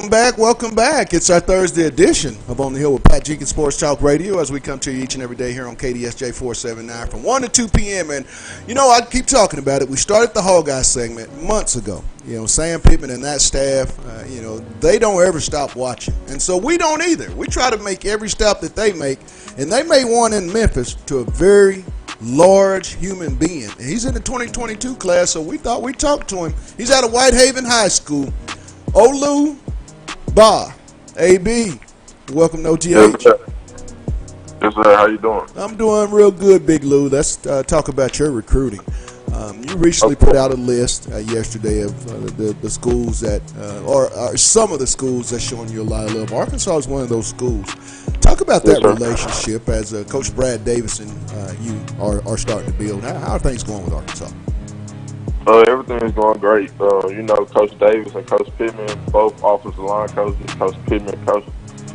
Welcome back. It's our Thursday edition of On the Hill with Pat Jenkins Sports Talk Radio as we come to you each and every day here on KDSJ 479 from 1 to 2 p.m. And, I keep talking about it. We started the Hall Guy segment months ago. Sam Pittman and that staff, they don't ever stop watching. And so we don't either. We try to make every stop that they make. And they made one in Memphis to a very large human being. And he's in the 2022 class, so we thought we'd talk to him. He's out of Whitehaven High School. Olu Ba, AB, welcome to OTH. Yes, sir. How you doing? I'm doing real good, Big Lou. Let's talk about your recruiting. You recently put out a list yesterday of the schools that, or some of the schools that's showing you a lot of love. Arkansas is one of those schools. Talk about that relationship as Coach Brad Davis and you are starting to build. How are things going with Arkansas? Everything is going great. Coach Davis and Coach Pittman, both offensive line coaches. Coach Pittman, coach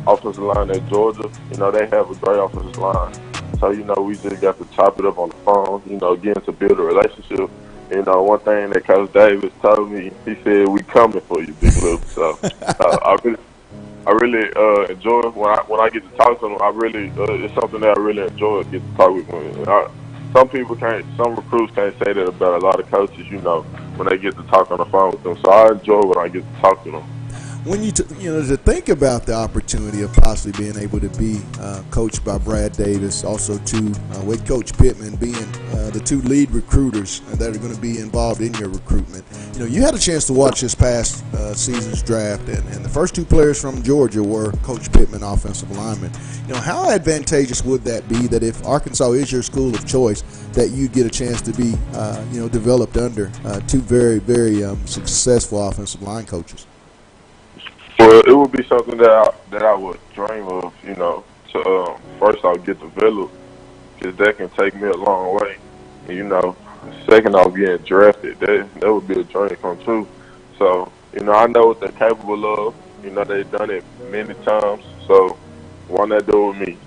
offensive line at Georgia. They have a great offensive line. So, we just got to chop it up on the phone, getting to build a relationship. One thing that Coach Davis told me, he said, "We coming for you, Big Lou." So, I really enjoy it when I get to talk to them. It's something that I really enjoy, get to talk with them. Some recruits can't say that about a lot of coaches, when they get to talk on the phone with them. So I enjoy when I get to talk to them. When to think about the opportunity of possibly being able to be coached by Brad Davis, also with Coach Pittman being the two lead recruiters that are going to be involved in your recruitment. You had a chance to watch this past season's draft, and the first two players from Georgia were Coach Pittman, offensive linemen. How advantageous would that be that if Arkansas is your school of choice, that you get a chance to be, developed under two very, very successful offensive line coaches? Well, it would be something that I would dream of, to first I'll get developed, because that can take me a long way. And, second I'll get drafted. That would be a dream come true. So, I know what they're capable of. They've done it many times. So, why not do it with me?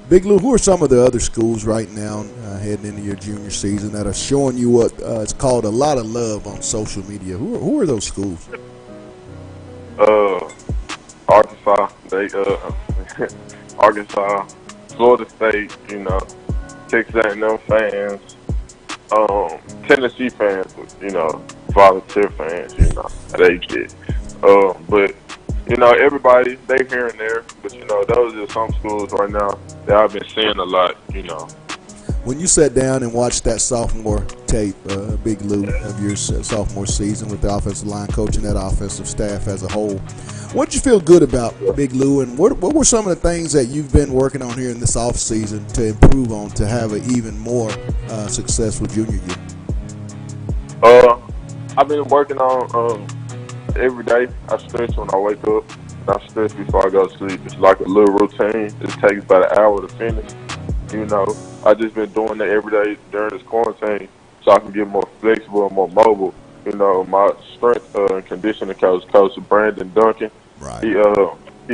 Big Lou, who are some of the other schools right now heading into your junior season that are showing you what it's called a lot of love on social media? Who are those schools? Arkansas, Arkansas, Florida State, Texas A&M fans, Tennessee fans, volunteer fans, they get. But, everybody, they here and there, but, those are some schools right now that I've been seeing a lot, When you sat down and watched that sophomore tape, Big Lou, of your sophomore season with the offensive line coach and that offensive staff as a whole, what did you feel good about, Big Lou, and what were some of the things that you've been working on here in this offseason to improve on to have an even more successful junior year? I've been working on every day. I stretch when I wake up, and I stretch before I go to sleep. It's like a little routine. It takes about an hour to finish. I just been doing that every day during this quarantine so I can get more flexible and more mobile. My strength and conditioning coach, Brandon Duncan, right. He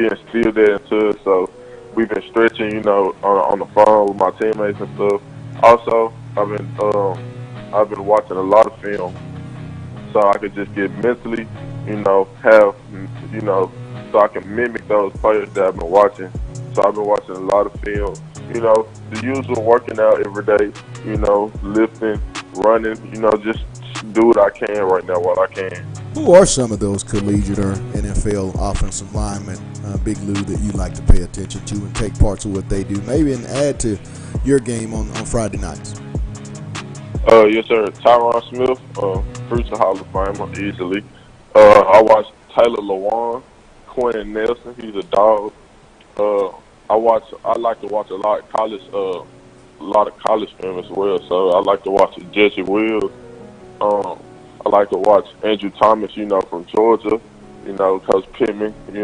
instilled that into us. So we've been stretching, on the phone with my teammates and stuff. Also, I've been watching a lot of film so I could just get mentally, so I can mimic those players that I've been watching. So I've been watching a lot of film. The usual working out every day, lifting, running, just do what I can right now while I can. Who are some of those collegiate or NFL offensive linemen, Big Lou, that you like to pay attention to and take parts of what they do, maybe and add to your game on Friday nights? Yes, sir. Tyron Smith, future Hall of Famer, easily. I watch Taylor Lewan, Quentin Nelson. He's a dog. I like to watch a lot of college film as well. So I like to watch Jesse Wills. I like to watch Andrew Thomas, from Georgia. Coach Pittman. He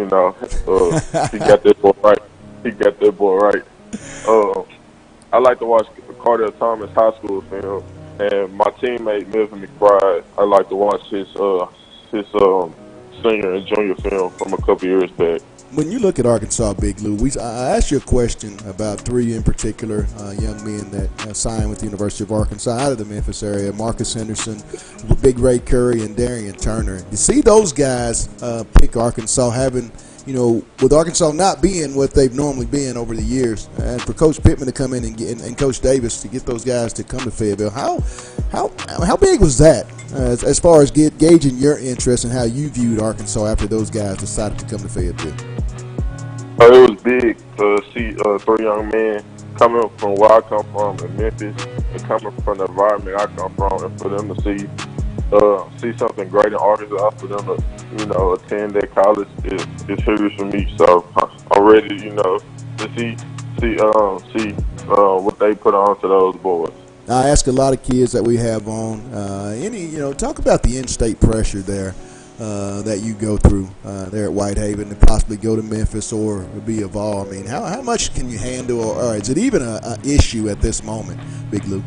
got that boy right. I like to watch Cardell Thomas high school film, and my teammate Melvin McBride. I like to watch his senior and junior film from a couple years back. When you look at Arkansas, Big Lou, I asked you a question about three in particular young men that signed with the University of Arkansas out of the Memphis area: Marcus Henderson, Big Ray Curry, and Darian Turner. You see those guys pick Arkansas, having, with Arkansas not being what they've normally been over the years, and for Coach Pittman to come in and Coach Davis to get those guys to come to Fayetteville. How big was that as far as gauging your interest in how you viewed Arkansas after those guys decided to come to Fayetteville? It was big to see three young men coming from where I come from in Memphis and coming from the environment I come from, and for them to see something great in Arkansas, for them to attend that college is huge for me. So I'm ready, to see what they put on to those boys. I ask a lot of kids that we have on, talk about the in-state pressure there that you go through there at Whitehaven to possibly go to Memphis or be involved. I mean, how much can you handle, or is it even an issue at this moment, Big Lou?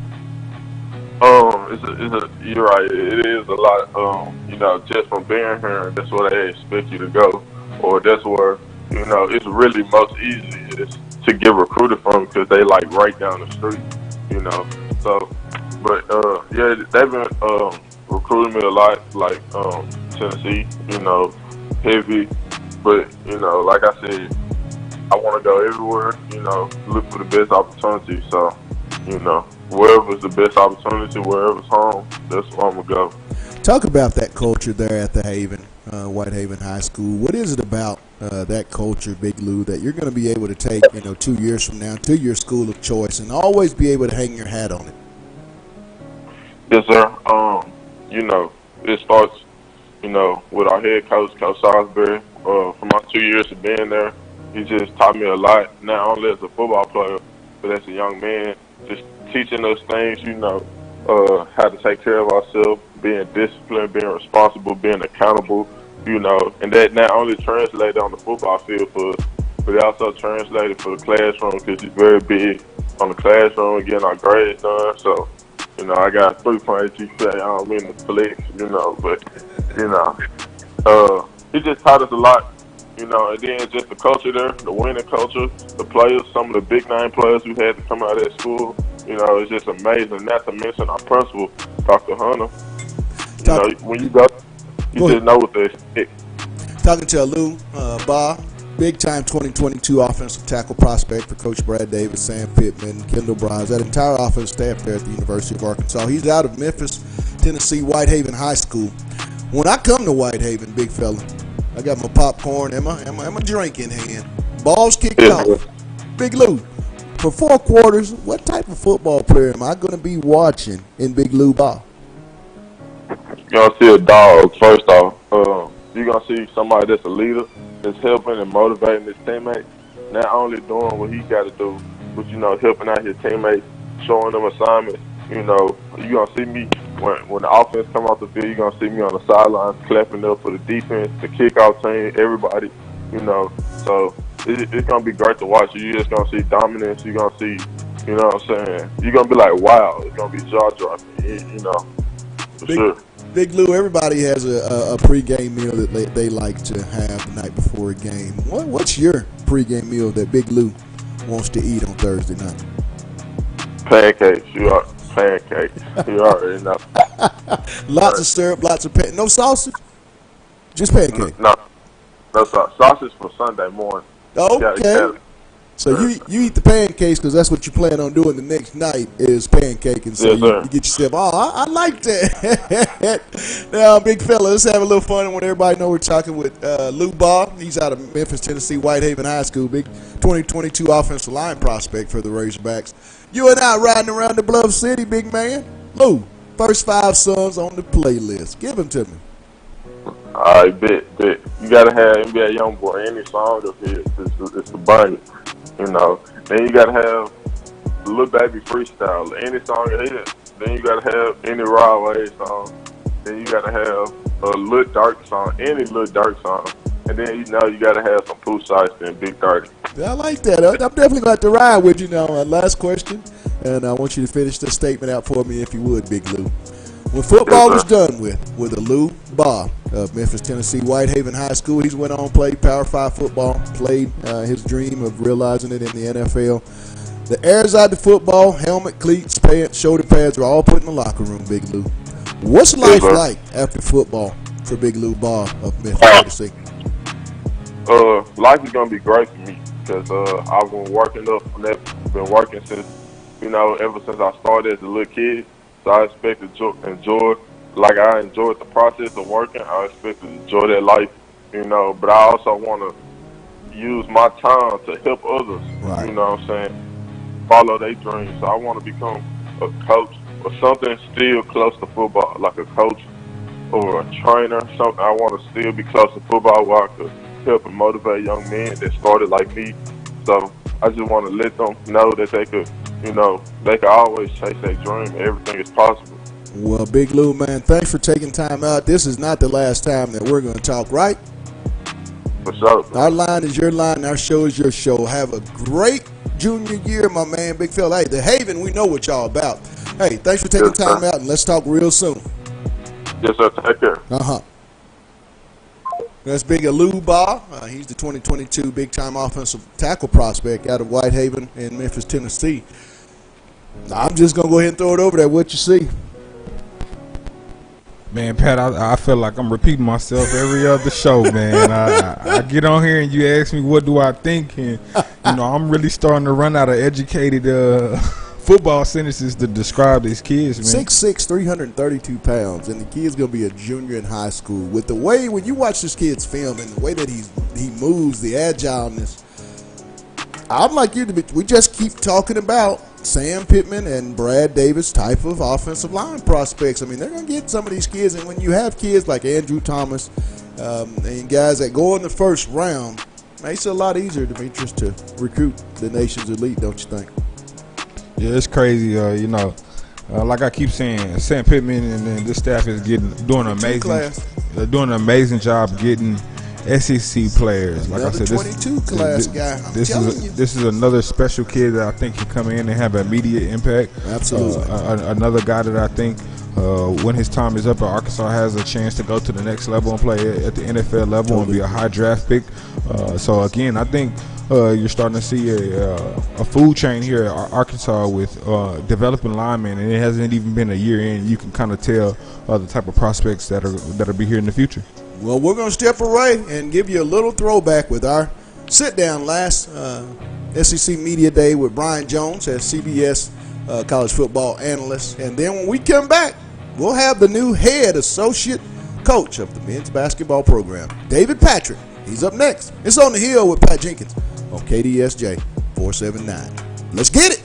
You're right. It is a lot. Just from being here, that's where they expect you to go, or that's where it's really most easy is to get recruited from, because they like right down the street. So, but they've been recruiting me a lot, like Tennessee, heavy. But like I said, I want to go everywhere. Look for the best opportunity. So, wherever's the best opportunity, wherever's home, that's where I'm gonna go. Talk about that culture there at the Haven, Whitehaven High School. What is it about that culture, Big Lou, that you're going to be able to take, 2 years from now to your school of choice and always be able to hang your hat on it? Yes, sir. It starts, with our head coach, Coach Salisbury. For my 2 years of being there, he just taught me a lot, not only as a football player, but as a young man, just teaching us things, how to take care of ourselves, being disciplined, being responsible, being accountable, and that not only translated on the football field for us, but it also translated for the classroom, because he's very big on the classroom and getting our grades done. So, I got 3.8 GPA. I don't mean to flex, but, he just taught us a lot, and then just the culture there, the winning culture, the players, some of the big name players we had to come out of that school, it's just amazing. Not to mention our principal, Dr. Hunter. When you go, you just know what they expect. Talking to Lou Ba, big-time 2022 offensive tackle prospect for Coach Brad Davis, Sam Pittman, Kendall Bryce, that entire offensive staff there at the University of Arkansas. He's out of Memphis, Tennessee, Whitehaven High School. When I come to Whitehaven, big fella, I got my popcorn and my drink in hand. Balls kicked off. Big Lou, for 4 quarters, what type of football player am I going to be watching in Big Lou Ba? You're going to see a dog, first off. You're going to see somebody that's a leader, that's helping and motivating his teammates, not only doing what he got to do, but, helping out his teammates, showing them assignments. You're going to see me, when the offense come off the field, you're going to see me on the sidelines clapping up for the defense, the kickoff team, everybody, So it's going to be great to watch. You're just going to see dominance. You're going to see, you know what I'm saying? You're going to be like, wow. It's going to be jaw-dropping, for sure. Big Lou, everybody has a pregame meal that they like to have the night before a game. What's your pregame meal that Big Lou wants to eat on Thursday night? Pancakes. Pancakes. You already know. Lots of syrup, lots of no sausage? Just pancakes? No sausage. Sausage for Sunday morning. Okay. So you eat the pancakes because that's what you plan on doing the next night is pancake, and so you get yourself. I like that. Now, big fella, let's have a little fun. And when everybody know we're talking with Lou Ba. He's out of Memphis, Tennessee, Whitehaven High School, big 2022 offensive line prospect for the Razorbacks. You and I riding around the Bluff City, big man. Lou, first 5 songs on the playlist. Give them to me. All right, bet. You gotta have NBA YoungBoy. Any song of his, it's a banger. Then you gotta have Lil Baby Freestyle, any song of his. Then you gotta have any Rod Wave song. Then you gotta have a Lil Durk song, any Lil Durk song. And then you gotta have some Pooh Shiesty and Big 30. I like that. I'm definitely going to have to ride with you now. Last question, and I want you to finish this statement out for me if you would, Big Lou. When football Yes, is done with a Lou Barr of Memphis, Tennessee, Whitehaven High School, he's went on, played Power 5 football, played his dream of realizing it in the NFL. The airs out the football, helmet, cleats, pants, shoulder pads are all put in the locker room, Big Lou. What's life like after football for Big Lou Barr of Memphis, Tennessee? Life is gonna be great for me because I've been working up on that. Been working since, ever since I started as a little kid. So I expect to enjoy, like I enjoyed the process of working. I expect to enjoy that life, But I also want to use my time to help others. Right. You know what I'm saying? Follow their dreams. So I want to become a coach or something still close to football, like a coach or a trainer. Something I want to still be close to football where I could help and motivate young men that started like me. So I just want to let them know that they could, they could always chase their dream. Everything is possible. Well, Big Lou, man, thanks for taking time out. This is not the last time that we're going to talk, right? For sure. Our line is your line. Our show is your show. Have a great junior year, my man, big fella. Hey, the Haven, we know what y'all about. Hey, thanks for taking time out, and let's talk real soon. Yes, sir. Take care. That's Big Lou Barr. He's the 2022 big-time offensive tackle prospect out of Whitehaven in Memphis, Tennessee. I'm just going to go ahead and throw it over there. What you see? Man, Pat, I feel like I'm repeating myself every other show, man. I get on here and you ask me what do I think, and I'm really starting to run out of educated football sentences to describe these kids, man. 6'6", 332 pounds, and the kid's going to be a junior in high school. With the way, when you watch this kid's film and the way that he moves, the agileness, I'd like you to we just keep talking about Sam Pittman and Brad Davis type of offensive line prospects. I mean, they're going to get some of these kids, and when you have kids like Andrew Thomas and guys that go in the first round, it makes it a lot easier, Demetrius, to recruit the nation's elite, don't you think? Yeah, it's crazy. Like I keep saying, Sam Pittman and this staff is doing an amazing job getting SEC players. Like another I said, 22 class guy. This is another special kid that I think can come in and have immediate impact. Absolutely. Another guy that I think when his time is up at Arkansas has a chance to go to the next level and play at the NFL level and be a high draft pick. So again, I think you're starting to see a food chain here at Arkansas with developing linemen, and it hasn't even been a year in. You can kind of tell the type of prospects that'll be here in the future. Well, we're going to step away and give you a little throwback with our sit-down last SEC Media Day with Brian Jones as CBS college football analyst. And then when we come back, we'll have the new head associate coach of the men's basketball program, David Patrick. He's up next. It's On the Hill with Pat Jenkins on KDSJ 479. Let's get it.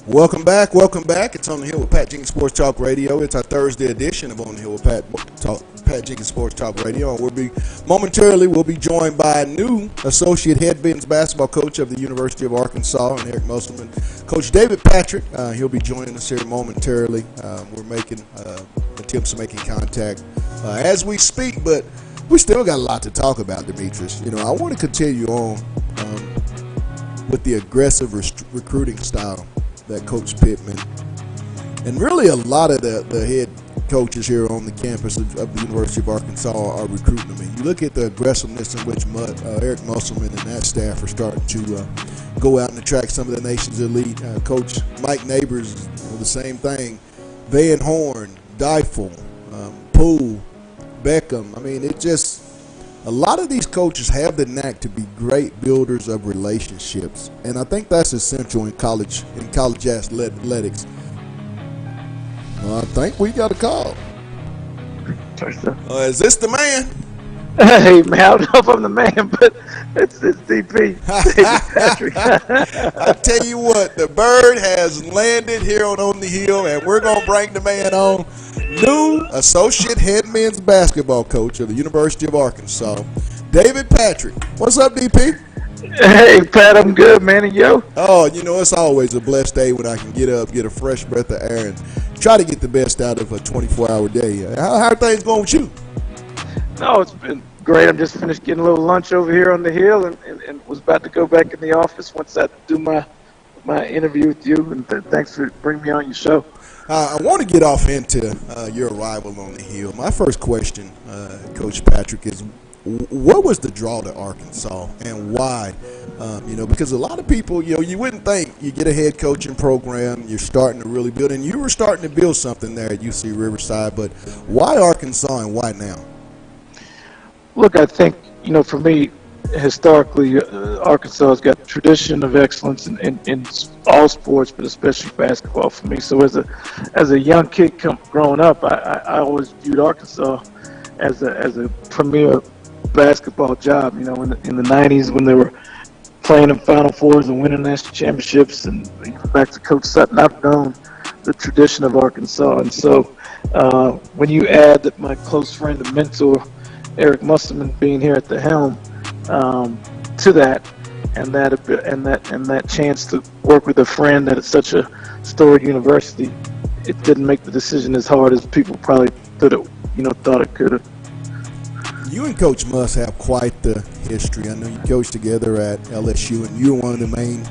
Welcome back. Welcome back. It's On the Hill with Pat Jenkins Sports Talk Radio. It's our Thursday edition of On the Hill with Pat Jenkins Sports Talk Radio. And we'll be joined by a new associate head men's basketball coach of the University of Arkansas, and Eric Musselman, Coach David Patrick. He'll be joining us here momentarily. We're making attempts to making contact as we speak, but we still got a lot to talk about, Demetrius. I want to continue on with the aggressive recruiting style that Coach Pittman and really a lot of the head coaches here on the campus of the University of Arkansas are recruiting them. And you look at the aggressiveness in which Eric Musselman and that staff are starting to go out and attract some of the nation's elite. Coach Mike Neighbors, the same thing. Van Horn, Deifel, Poole, Beckham. I mean, it just a lot of these coaches have the knack to be great builders of relationships, and I think that's essential in college athletics. I think we got a call. Is this the man? Hey, man, I don't know if I'm the man, but it's DP. Patrick. I tell you what, the bird has landed here on the Hill, and we're going to bring the man on. New associate head men's basketball coach of the University of Arkansas, David Patrick. What's up, DP? Hey, Pat, I'm good, man, and you? Oh, it's always a blessed day when I can get up, get a fresh breath of air, and try to get the best out of a 24-hour day. How are things going with you? No, it's been great. I'm just finished getting a little lunch over here on the Hill and was about to go back in the office once I do my interview with you, and thanks for bringing me on your show. I want to get off into your arrival on the Hill. My first question, Coach Patrick, is what was the draw to Arkansas and why? Because a lot of people, you wouldn't think you get a head coaching program, you're starting to really build, and you were starting to build something there at UC Riverside, but why Arkansas and why now? Look, I think, for me, historically, Arkansas has got a tradition of excellence in all sports, but especially basketball for me. So as a young kid growing up, I always viewed Arkansas as a premier basketball job. In the 90s when they were playing in Final Fours and winning national championships, and back to Coach Sutton, I've known the tradition of Arkansas. And so when you add that my close friend and mentor, Eric Musselman, being here at the helm, to that, and that chance to work with a friend at such a storied university, it didn't make the decision as hard as people probably thought it could have. You and Coach Muss have quite the history. I know you coached together at LSU, and you were one of the main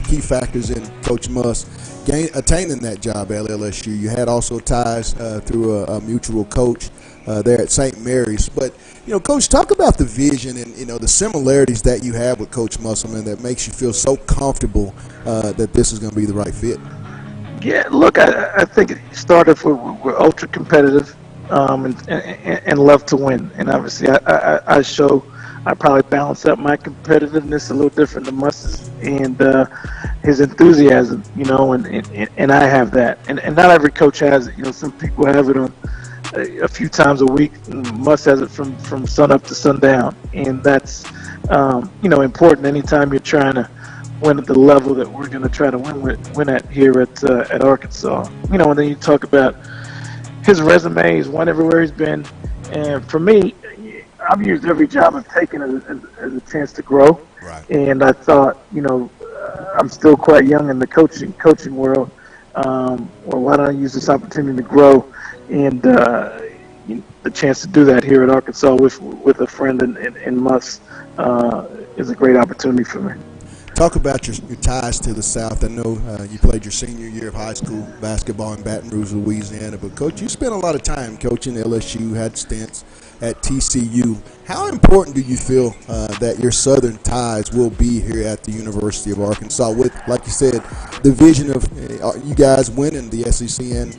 key factors in Coach Muss attaining that job at LSU. You had also ties through a mutual coach there at St. Mary's. But, Coach, talk about the vision and, the similarities that you have with Coach Musselman that makes you feel so comfortable that this is going to be the right fit. Yeah, look, I think it started we're ultra competitive and love to win. And obviously I probably balance out my competitiveness a little different than Mus's and his enthusiasm, and I have that. And not every coach has it. Some people have it on a few times a week. Muss has it from sun up to sundown, and that's important anytime you're trying to win at the level that we're going to try to win at here at Arkansas. And then you talk about his resume. He's won everywhere he's been, and for me, I've used every job I've taken as a chance to grow. Right. And I thought, I'm still quite young in the coaching world. Well, why don't I use this opportunity to grow? And the chance to do that here at Arkansas with a friend in Muss is a great opportunity for me. Talk about your ties to the South. I know you played your senior year of high school basketball in Baton Rouge, Louisiana. But, Coach, you spent a lot of time coaching LSU, had stints at TCU. How important do you feel that your Southern ties will be here at the University of Arkansas with, like you said, the vision of you guys winning the SEC and,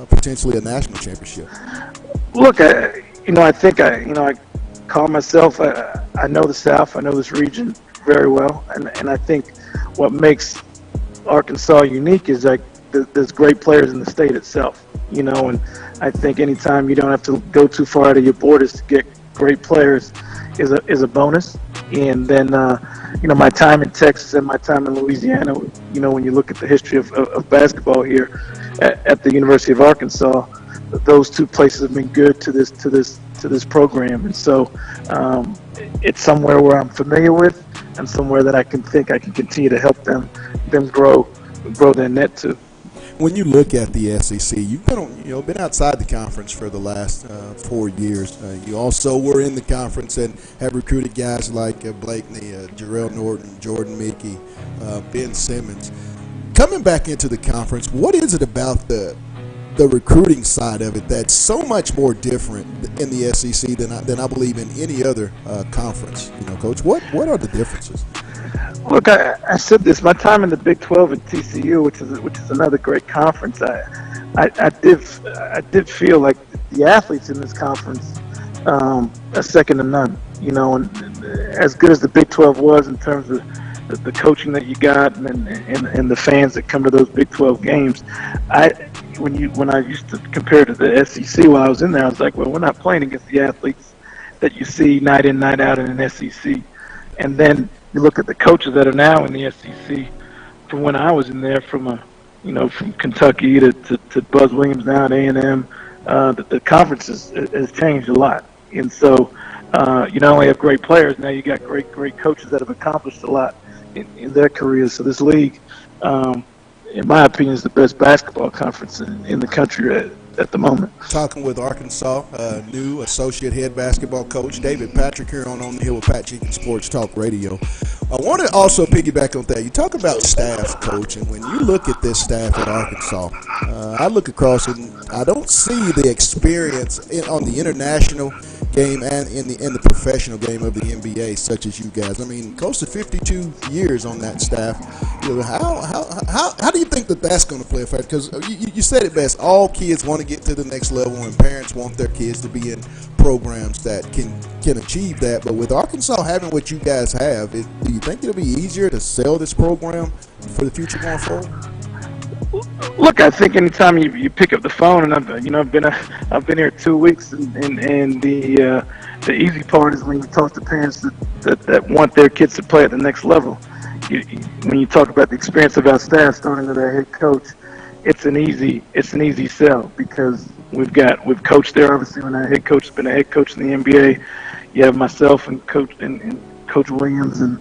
potentially a national championship? Look, I think I call myself, I know the South, I know this region very well, and I think what makes Arkansas unique is like there's great players in the state itself, and I think anytime you don't have to go too far out of your borders to get great players is a bonus. And then my time in Texas and my time in Louisiana, when you look at the history of basketball here at the University of Arkansas, those two places have been good to this program. And so it's somewhere where I'm familiar with and somewhere that I can continue to help them grow their net to. When you look at the SEC, you've been outside the conference for the last 4 years. You also were in the conference and have recruited guys like Blakeney, Jarrell Norton, Jordan Mickey, Ben Simmons. Coming back into the conference, what is it about the recruiting side of it that's so much more different in the SEC than I believe in any other conference? Coach, what are the differences? Look, I said this. My time in the Big 12 at TCU, which is another great conference, I did feel like the athletes in this conference are second to none. And as good as the Big 12 was in terms of the coaching that you got and the fans that come to those Big 12 games, when I used to compare to the SEC while I was in there, I was like, well, we're not playing against the athletes that you see night in, night out in an SEC. And then you look at the coaches that are now in the SEC from when I was in there, from Kentucky to Buzz Williams now at A&M, the conference has changed a lot. And so you not only have great players, now you got great coaches that have accomplished a lot in their careers. So this league, in my opinion, is the best basketball conference in the country at the moment. Talking with Arkansas, new associate head basketball coach David Patrick here on the Hill with Pat Jenkins Sports Talk Radio. I want to also piggyback on that. You talk about staff, Coach, and when you look at this staff at Arkansas, I look across and I don't see the experience on the international game and in the professional game of the NBA, such as you guys. I mean, close to 52 years on that staff. How do you think that's going to play a factor? Because you said it best. All kids want to get to the next level, and parents want their kids to be in programs that can achieve that. But with Arkansas having what you guys have, do you think it'll be easier to sell this program for the future going forward? Look, I think anytime you pick up the phone, and I've been here 2 weeks, and the easy part is when you talk to parents that want their kids to play at the next level. When you talk about the experience of our staff, starting with our head coach, it's an easy sell because we've coached there. Obviously, when our head coach has been a head coach in the NBA, you have myself and Coach Williams and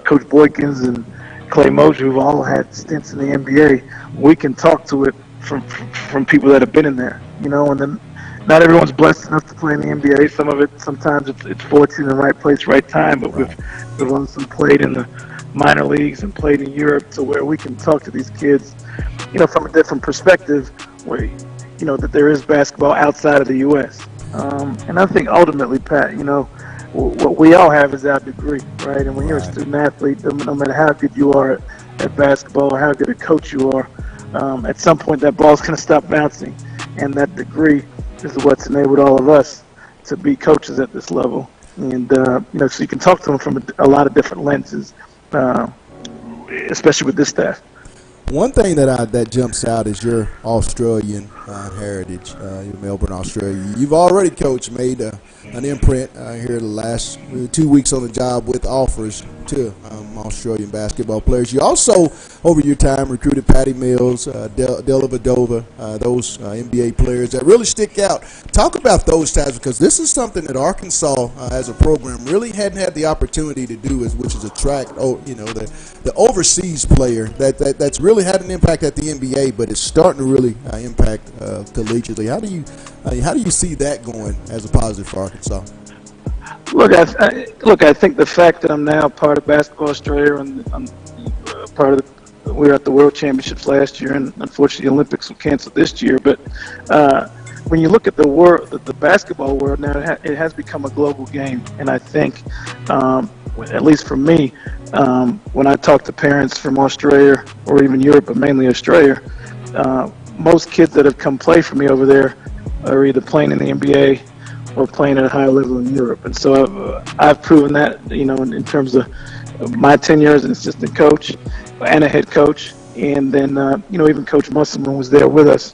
Coach Boykins and Clay Mosier, who've all had stints in the NBA. We can talk to it from people that have been in there, and then not everyone's blessed enough to play in the NBA. Sometimes it's fortune and right place, right time, but we've also played in the minor leagues and played in Europe to where we can talk to these kids, from a different perspective where, that there is basketball outside of the U.S. And I think ultimately, Pat, what we all have is our degree, right? And when you're a student athlete, no matter how good you are at basketball or how good a coach you are, at some point that ball's going to stop bouncing. And that degree is what's enabled all of us to be coaches at this level. And, so you can talk to them from a lot of different lenses, especially with this staff. One thing that jumps out is your Australian heritage, your Melbourne, Australia. You've already, Coach, made an imprint here the last 2 weeks on the job with offers to Australian basketball players. You also, over your time, recruited Patty Mills, Della Vadova, those NBA players that really stick out. Talk about those types, because this is something that Arkansas, as a program, really hadn't had the opportunity to do, which is attract, the overseas player that's really had an impact at the NBA, but it's starting to really impact collegiately. How do you see that going as a positive for Arkansas? Look, I think the fact that I'm now part of Basketball Australia and I'm part of we were at the World Championships last year, and unfortunately the Olympics were canceled this year. But when you look at the basketball world now, it has become a global game, and I think, at least for me, when I talk to parents from Australia or even Europe, but mainly Australia, most kids that have come play for me over there are either playing in the NBA or playing at a high level in Europe. And so I've proven that, in terms of my tenure as an assistant coach and a head coach. And then, even Coach Musselman was there with us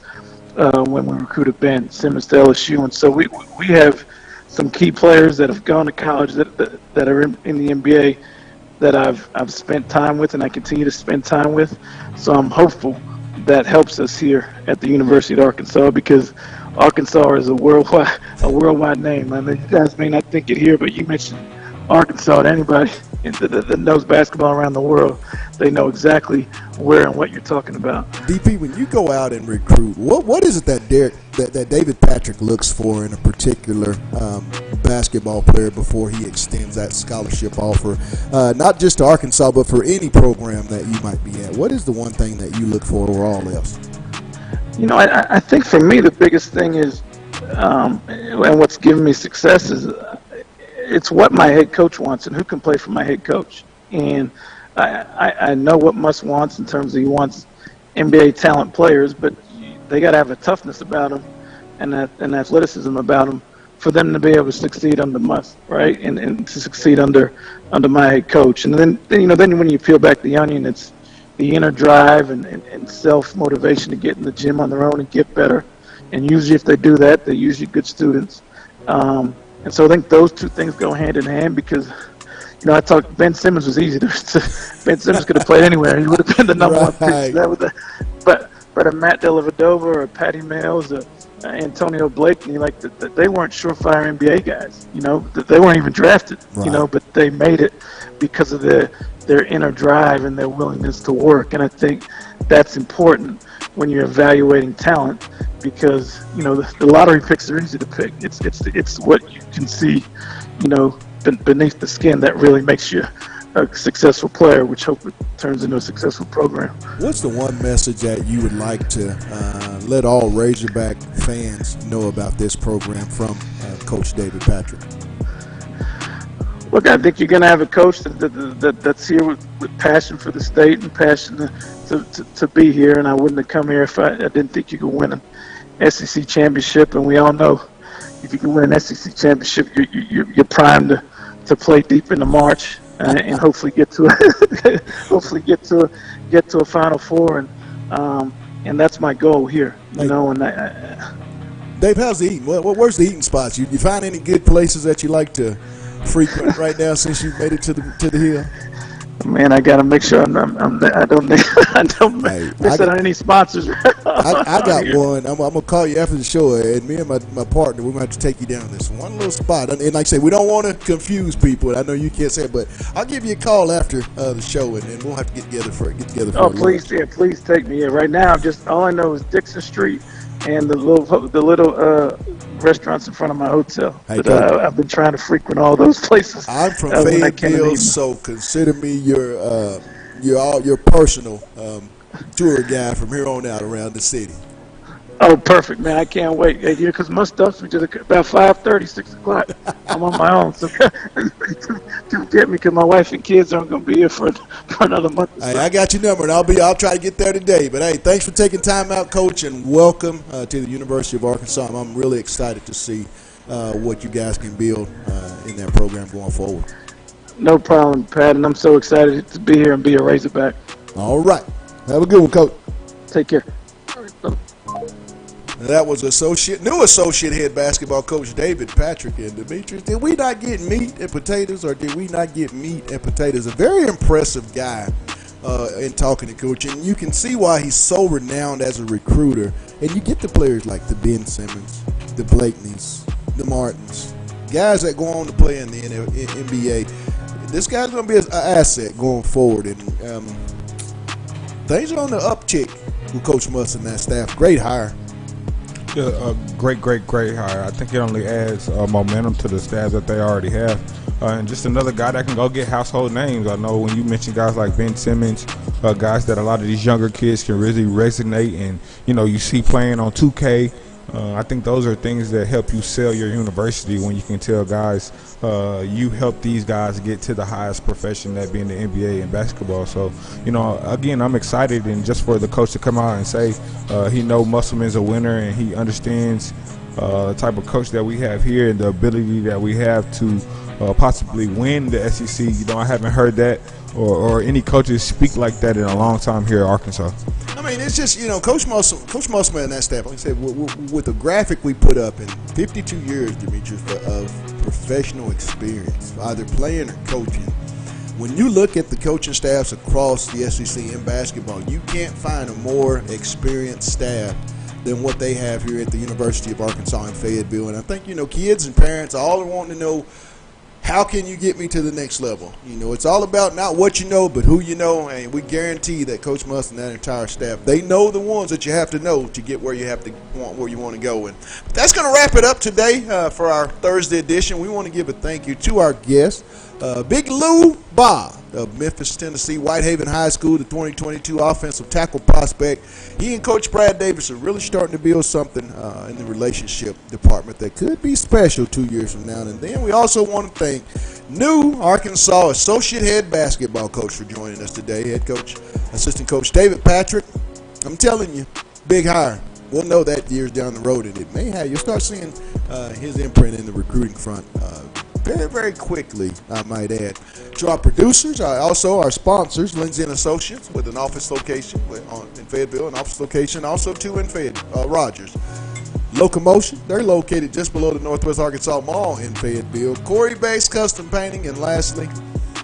when we recruited Ben Simmons to LSU. And so we have some key players that have gone to college that are in the NBA that I've spent time with and I continue to spend time with. So I'm hopeful that helps us here at the University of Arkansas, because Arkansas is a worldwide name. I mean, you guys may not think it here, but you mentioned Arkansas to anybody that knows basketball around the world, they know exactly where and what you're talking about. DP, when you go out and recruit, what is it that David Patrick looks for in a particular basketball player before he extends that scholarship offer, not just to Arkansas, but for any program that you might be at? What is the one thing that you look for over all else? I think for me the biggest thing is, and what's given me success is, it's what my head coach wants and who can play for my head coach. And I know what Muss wants in terms of he wants NBA talent players, but they got to have a toughness about them and an athleticism about them for them to be able to succeed under Muss, right? And to succeed under my head coach. And then when you peel back the onion, it's the inner drive and self-motivation to get in the gym on their own and get better. And usually if they do that, they're usually good students. And so I think those two things go hand in hand, because, I talked, Ben Simmons was easy Ben Simmons could have played anywhere. He would have been the number one pick. But a Matt Dellavedova or a Patty Mills or Antonio Blakeney, they weren't surefire NBA guys. They weren't even drafted, right. But they made it because of their inner drive and their willingness to work. And I think that's important when you're evaluating talent, because the lottery picks are easy to pick. It's what you can see, beneath the skin that really makes you a successful player, which hopefully turns into a successful program. What's the one message that you would like to let all Razorback fans know about this program from Coach David Patrick? Look, I think you're going to have a coach that's here with passion for the state and passion to be here. And I wouldn't have come here if I didn't think you could win an SEC championship. And we all know if you can win an SEC championship, you're primed to play deep into March and hopefully get to a Final Four. And that's my goal here. And Dave, how's the eating? Where's the eating spots? You find any good places that you like to frequent right now since you made it to the hill? Man, I gotta make sure I don't miss out on any sponsors. I got one. I'm gonna call you after the show, and me and my partner, we might have to take you down this one little spot. And like I say, we don't want to confuse people. I know you can't say it, but I'll give you a call after the show, and we'll have to get together for Oh, please take me. Right now, all I know is Dixon Street and the little restaurants in front of my hotel. But I've been trying to frequent all those places. I'm from Fayetteville, so consider me your personal tour guide from here on out around the city. Oh, perfect, man! I can't wait. Because my stuff's just about 5:30, 6 o'clock. I'm on my own, so come get me, because my wife and kids aren't going to be here for another month. Hey, I got your number, and I'll try to get there today. But hey, thanks for taking time out, Coach, and welcome to the University of Arkansas. I'm really excited to see what you guys can build in that program going forward. No problem, Pat, and I'm so excited to be here and be a Razorback. All right, have a good one, Coach. Take care. That was new associate head basketball coach David Patrick. And Demetrius, did we not get meat and potatoes, or did we not get meat and potatoes? A very impressive guy in talking to Coach, and you can see why he's so renowned as a recruiter. And you get the players like the Ben Simmons, the Blakeneys, the Martins, guys that go on to play in the NBA. This guy's going to be an asset going forward, and things are on the uptick with Coach Muss and that staff. Great hire. Yeah, great hire. I think it only adds momentum to the staff that they already have. And just another guy that can go get household names. I know when you mention guys like Ben Simmons, guys that a lot of these younger kids can really resonate, and you see playing on 2K. I think those are things that help you sell your university, when you can tell guys you help these guys get to the highest profession, that being the NBA and basketball. So, again, I'm excited, and just for the coach to come out and say he knows Musselman's a winner, and he understands the type of coach that we have here and the ability that we have to possibly win the SEC. I haven't heard that or any coaches speak like that in a long time here at Arkansas. I mean, it's just, Coach Musselman and that staff, like I said, with the graphic we put up in 52 years, Demetrius, of professional experience, either playing or coaching, when you look at the coaching staffs across the SEC in basketball, you can't find a more experienced staff than what they have here at the University of Arkansas in Fayetteville. And I think, kids and parents all are wanting to know, how can you get me to the next level? It's all about not what you know, but who you know. And we guarantee that Coach Must and that entire staff, they know the ones that you have to know to get where you want to go. And that's going to wrap it up today for our Thursday edition. We want to give a thank you to our guest, Big Lou Bob of Memphis, Tennessee, Whitehaven High School, the 2022 offensive tackle prospect. He and Coach Brad Davis are really starting to build something in the relationship department that could be special 2 years from now. And then we also want to thank new Arkansas associate head basketball coach for joining us today, head coach, assistant coach David Patrick. I'm telling you, big hire. We'll know that years down the road, and it may have. You'll start seeing his imprint in the recruiting front very, very quickly, I might add. To our producers, also our sponsors, Lindsay & Associates, with an office location in Fayetteville, an office location also too in Rogers. Locomotion, they're located just below the Northwest Arkansas Mall in Fayetteville. Corey-based custom painting, and lastly,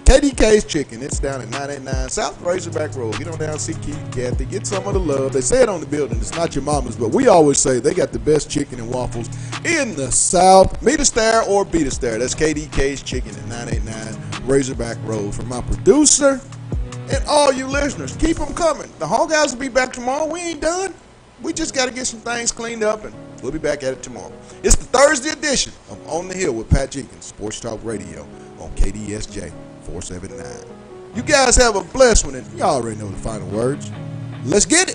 KDK's Chicken. It's down at 989 South Razorback Road. Get on down, see Keith and Kathy. Get some of the love. They say it on the building. It's not your mama's, but we always say they got the best chicken and waffles in the South. Meet us there or beat us there. That's KDK's Chicken at 989 Razorback Road. For my producer and all you listeners, keep them coming. The Hall Guys will be back tomorrow. We ain't done. We just got to get some things cleaned up, and we'll be back at it tomorrow. It's the Thursday edition of On the Hill with Pat Jenkins, Sports Talk Radio on KDSJ 479. You guys have a blessed one, and you already know the final words. Let's get it.